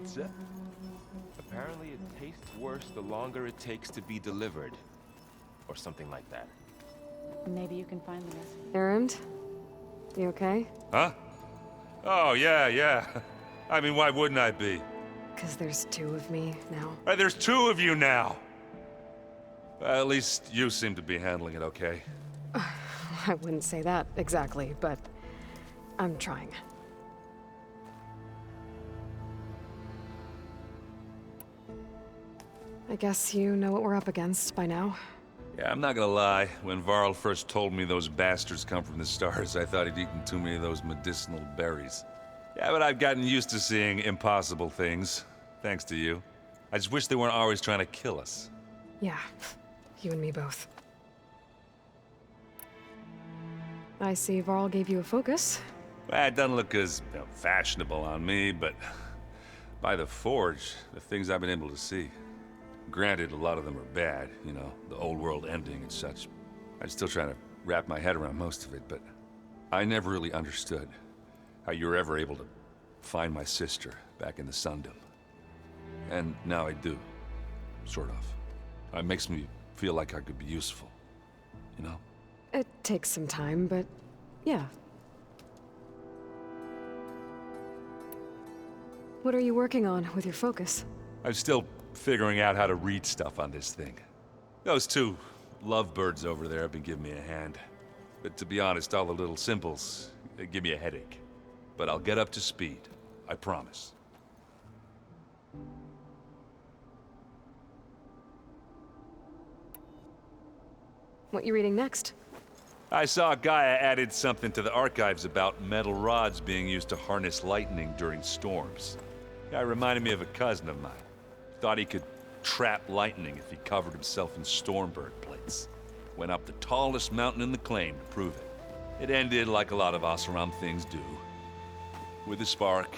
pizza? Apparently it tastes worse the longer it takes to be delivered. Or something like that. Maybe you can find the recipe. Errand? You okay? Huh? Oh, yeah. I mean, why wouldn't I be? 'Cause there's two of me now. There's two of you now! At least you seem to be handling it okay. I wouldn't say that exactly, but I'm trying. I guess you know what we're up against by now. Yeah, I'm not gonna lie. When Varl first told me those bastards come from the stars, I thought he'd eaten too many of those medicinal berries. Yeah, but I've gotten used to seeing impossible things, thanks to you. I just wish they weren't always trying to kill us. Yeah, you and me both. I see Varl gave you a focus. Well, it doesn't look as fashionable on me, but by the Forge, the things I've been able to see. Granted, a lot of them are bad, you know, the old world ending and such. I'm still trying to wrap my head around most of it, but I never really understood how you were ever able to find my sister back in the Sundom. And now I do, sort of. It makes me feel like I could be useful, you know? It takes some time, but yeah. What are you working on with your focus? I'm still figuring out how to read stuff on this thing. Those two lovebirds over there have been giving me a hand. But to be honest, all the little symbols, they give me a headache. But I'll get up to speed, I promise. What you reading next? I saw Gaia added something to the archives about metal rods being used to harness lightning during storms. Guy reminded me of a cousin of mine. Thought he could trap lightning if he covered himself in Stormbird plates. Went up the tallest mountain in the claim to prove it. It ended like a lot of Oseram things do. With a spark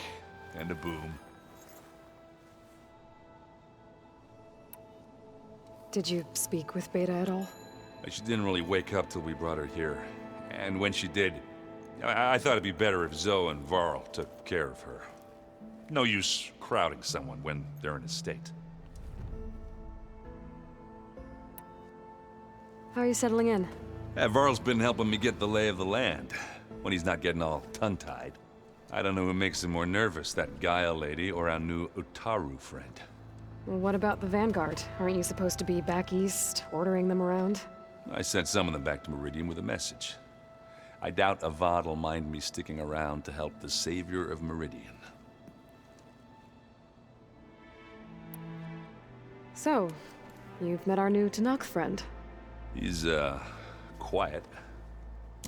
and a boom. Did you speak with Beta at all? She didn't really wake up till we brought her here. And when she did, I thought it'd be better if Zoe and Varl took care of her. No use crowding someone when they're in a state. How are you settling in? Varl's been helping me get the lay of the land, when he's not getting all tongue-tied. I don't know who makes him more nervous, that Gaia lady or our new Utaru friend. Well, what about the Vanguard? Aren't you supposed to be back east, ordering them around? I sent some of them back to Meridian with a message. I doubt Avad will mind me sticking around to help the savior of Meridian. So, you've met our new Tanakh friend. He's, quiet.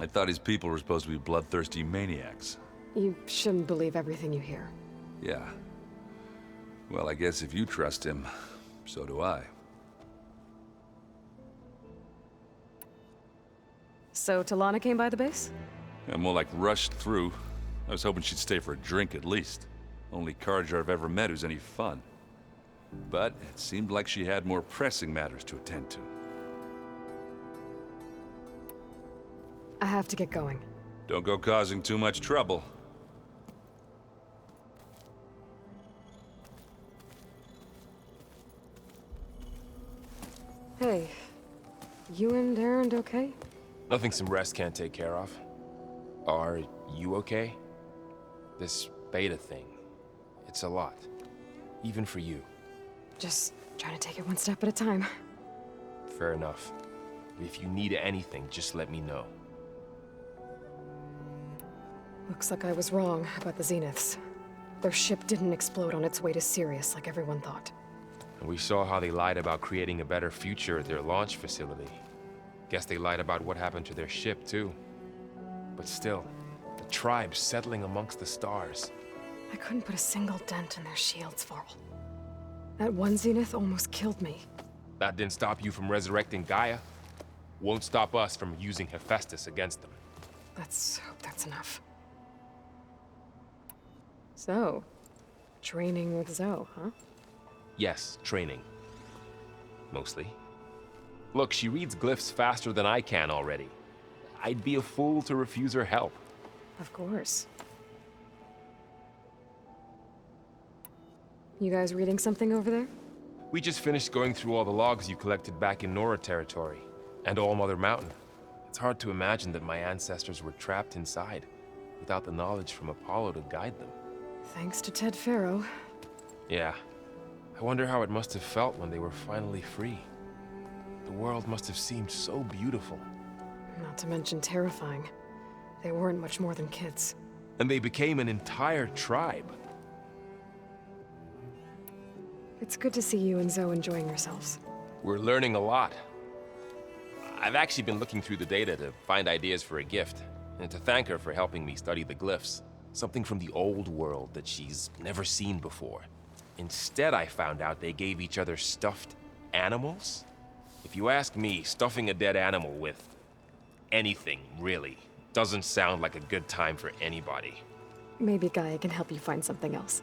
I thought his people were supposed to be bloodthirsty maniacs. You shouldn't believe everything you hear. Yeah. Well, I guess if you trust him, so do I. So, Talana came by the base? Yeah, more like rushed through. I was hoping she'd stay for a drink at least. Only Carja I've ever met who's any fun. But it seemed like she had more pressing matters to attend to. I have to get going. Don't go causing too much trouble. Hey, you and Errand okay? Nothing some rest can't take care of. Are you okay? This beta thing, it's a lot. Even for you. Just trying to take it one step at a time. Fair enough. If you need anything, just let me know. Looks like I was wrong about the Zeniths. Their ship didn't explode on its way to Sirius like everyone thought. And we saw how they lied about creating a better future at their launch facility. Guess they lied about what happened to their ship, too. But still, the tribe settling amongst the stars. I couldn't put a single dent in their shields, Varl. That one Zenith almost killed me. That didn't stop you from resurrecting Gaia. Won't stop us from using Hephaestus against them. Let's hope that's enough. So, training with Zoe, huh? Yes, training. Mostly. Look, she reads glyphs faster than I can already. I'd be a fool to refuse her help. Of course. You guys reading something over there? We just finished going through all the logs you collected back in Nora territory, and All Mother Mountain. It's hard to imagine that my ancestors were trapped inside, without the knowledge from Apollo to guide them. Thanks to Ted Faro. Yeah. I wonder how it must have felt when they were finally free. The world must have seemed so beautiful. Not to mention terrifying. They weren't much more than kids. And they became an entire tribe. It's good to see you and Zoe enjoying yourselves. We're learning a lot. I've actually been looking through the data to find ideas for a gift, and to thank her for helping me study the glyphs. Something from the old world that she's never seen before. Instead, I found out they gave each other stuffed animals. If you ask me, stuffing a dead animal with anything, really, doesn't sound like a good time for anybody. Maybe Gaia can help you find something else.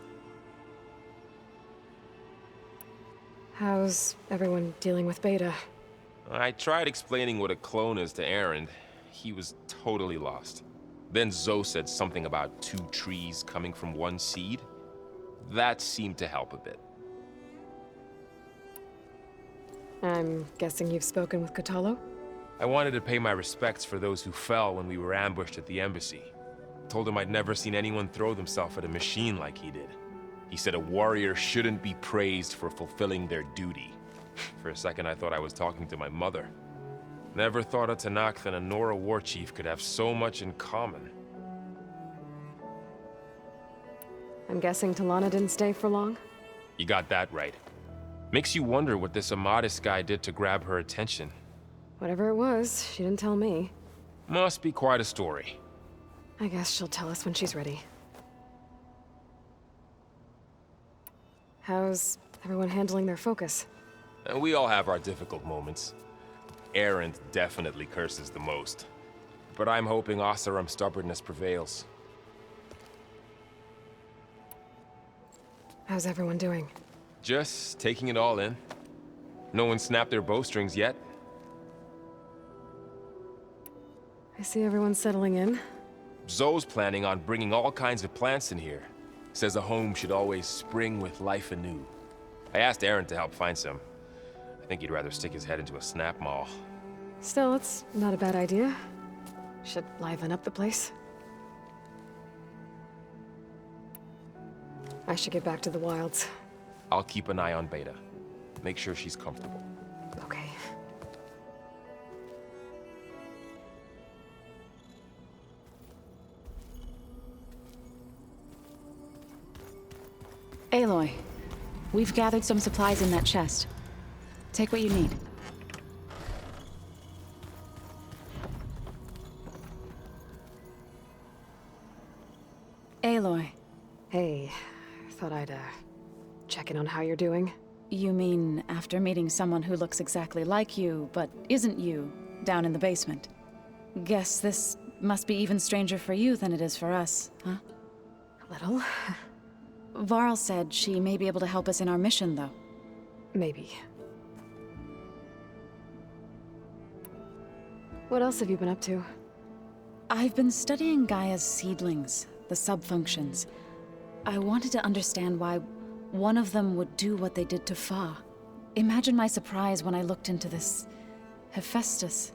How's everyone dealing with Beta? I tried explaining what a clone is to Aaron. He was totally lost. Then Zoe said something about 2 trees coming from 1 seed. That seemed to help a bit. I'm guessing you've spoken with Kotallo? I wanted to pay my respects for those who fell when we were ambushed at the embassy. Told him I'd never seen anyone throw themselves at a machine like he did. He said a warrior shouldn't be praised for fulfilling their duty. For a second, I thought I was talking to my mother. Never thought a Tanakh and a Nora war chief could have so much in common. I'm guessing Talana didn't stay for long? You got that right. Makes you wonder what this Amadis guy did to grab her attention. Whatever it was, she didn't tell me. Must be quite a story. I guess she'll tell us when she's ready. How's everyone handling their focus? And we all have our difficult moments. Aaron definitely curses the most. But I'm hoping Oseram's stubbornness prevails. How's everyone doing? Just taking it all in. No one snapped their bowstrings yet. I see everyone settling in. Zoe's planning on bringing all kinds of plants in here. Says a home should always spring with life anew. I asked Aaron to help find some. I think he'd rather stick his head into a snap mall. Still, it's not a bad idea. Should liven up the place. I should get back to the wilds. I'll keep an eye on Beta. Make sure she's comfortable. Okay. Aloy, we've gathered some supplies in that chest. Take what you need. Aloy. Hey, thought I'd, check in on how you're doing. You mean after meeting someone who looks exactly like you, but isn't you, down in the basement? Guess this must be even stranger for you than it is for us, huh? A little. Varl said she may be able to help us in our mission, though. Maybe. What else have you been up to? I've been studying Gaia's seedlings, the subfunctions. I wanted to understand why one of them would do what they did to Fa. Imagine my surprise when I looked into this Hephaestus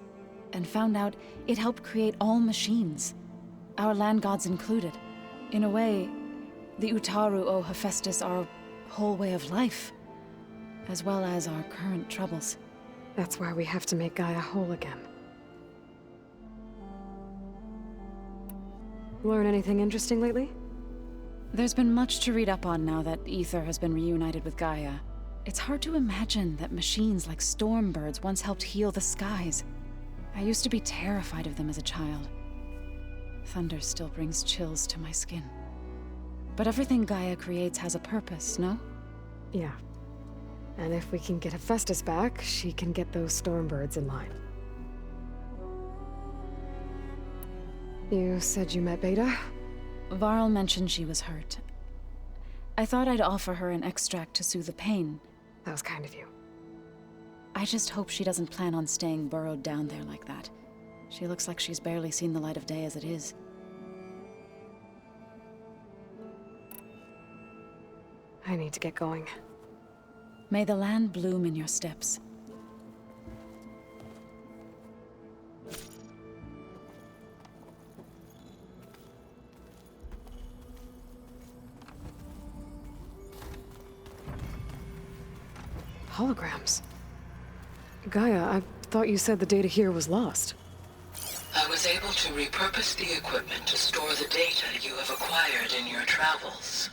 and found out it helped create all machines, our land gods included. In a way, the Utaru owe Hephaestus our whole way of life, as well as our current troubles. That's why we have to make Gaia whole again. Learn anything interesting lately? There's been much to read up on now that Ether has been reunited with Gaia. It's hard to imagine that machines like Stormbirds once helped heal the skies. I used to be terrified of them as a child. Thunder still brings chills to my skin. But everything Gaia creates has a purpose, no? Yeah. And if we can get Hephaestus back, she can get those Stormbirds in line. You said you met Beta? Varl mentioned she was hurt. I thought I'd offer her an extract to soothe the pain. That was kind of you. I just hope she doesn't plan on staying burrowed down there like that. She looks like she's barely seen the light of day as it is. I need to get going. May the land bloom in your steps. Holograms. Gaia, I thought you said the data here was lost. I was able to repurpose the equipment to store the data you have acquired in your travels.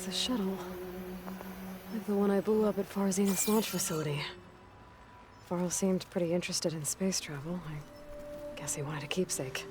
It's a shuttle. Like the one I blew up at Far Zenith's launch facility. Varl seemed pretty interested in space travel. I guess he wanted a keepsake.